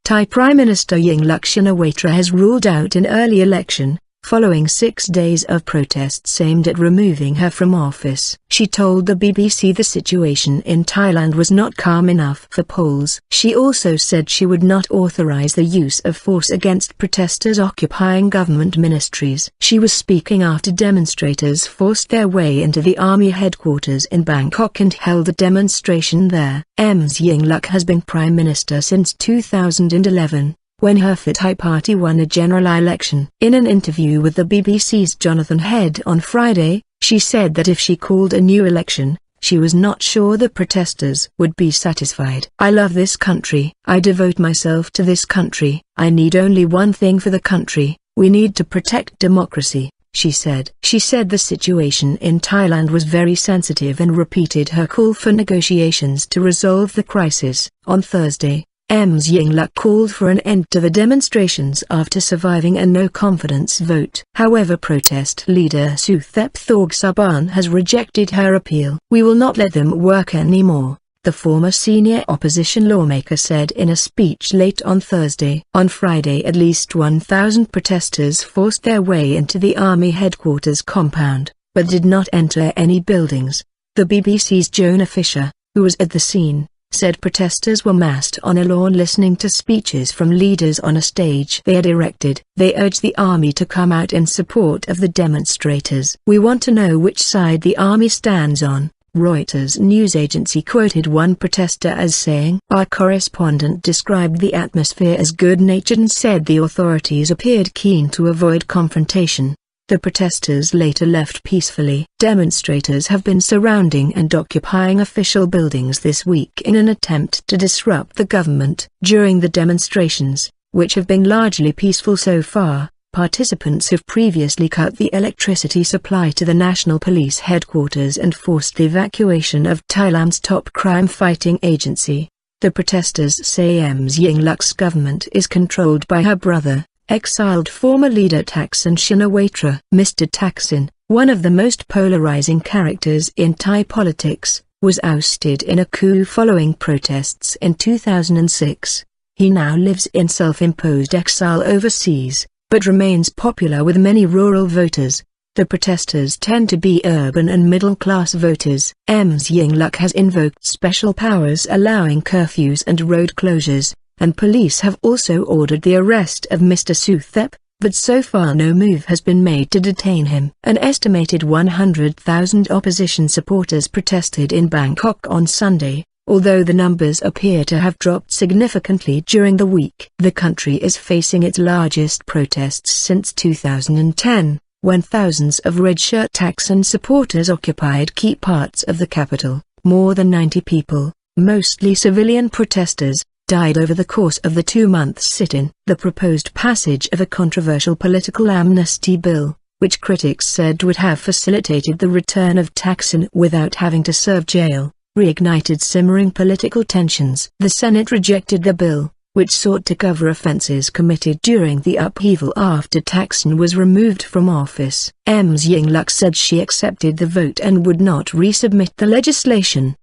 Thai Prime Minister Yingluck Shinawatra has ruled out an early election, following 6 days of protests aimed at removing her from office. She told the BBC the situation in Thailand was not calm enough for polls. She also said she would not authorize the use of force against protesters occupying government ministries. She was speaking after demonstrators forced their way into the army headquarters in Bangkok and held a demonstration there. Ms Yingluck has been Prime Minister since 2011. When her Thai party won a general election. In an interview with the BBC's Jonathan Head on Friday, she said that if she called a new election, she was not sure the protesters would be satisfied. "I love this country. I devote myself to this country. I need only one thing for the country. We need to protect democracy," she said. She said the situation in Thailand was very sensitive and repeated her call for negotiations to resolve the crisis. On Thursday, Ms Yingluck called for an end to the demonstrations after surviving a no-confidence vote. However, protest leader Suthep Thaugsuban has rejected her appeal. "We will not let them work anymore," the former senior opposition lawmaker said in a speech late on Thursday. On Friday, at least 1,000 protesters forced their way into the army headquarters compound, but did not enter any buildings. The BBC's Jonah Fisher, who was at the scene, said protesters were massed on a lawn listening to speeches from leaders on a stage they had erected. They urged the army to come out in support of the demonstrators. "We want to know which side the army stands on," Reuters news agency quoted one protester as saying. Our correspondent described the atmosphere as good-natured and said the authorities appeared keen to avoid confrontation. The protesters later left peacefully. Demonstrators have been surrounding and occupying official buildings this week in an attempt to disrupt the government. During the demonstrations, which have been largely peaceful so far, participants have previously cut the electricity supply to the National Police headquarters and forced the evacuation of Thailand's top crime-fighting agency. The protesters say Ms Yingluck's government is controlled by her brother, exiled former leader Thaksin Shinawatra. Mr. Thaksin, one of the most polarizing characters in Thai politics, was ousted in a coup following protests in 2006. He now lives in self-imposed exile overseas, but remains popular with many rural voters. The protesters tend to be urban and middle-class voters. Ms Yingluck has invoked special powers allowing curfews and road closures, and police have also ordered the arrest of Mr. Suthep, but so far no move has been made to detain him. An estimated 100,000 opposition supporters protested in Bangkok on Sunday, although the numbers appear to have dropped significantly during the week. The country is facing its largest protests since 2010, when thousands of red-shirt Thaksin supporters occupied key parts of the capital. More than 90 people, mostly civilian protesters, died over the course of the 2-month sit-in. The proposed passage of a controversial political amnesty bill, which critics said would have facilitated the return of Thaksin without having to serve jail, reignited simmering political tensions. The Senate rejected the bill, which sought to cover offenses committed during the upheaval after Thaksin was removed from office. Ms Yingluck said she accepted the vote and would not resubmit the legislation.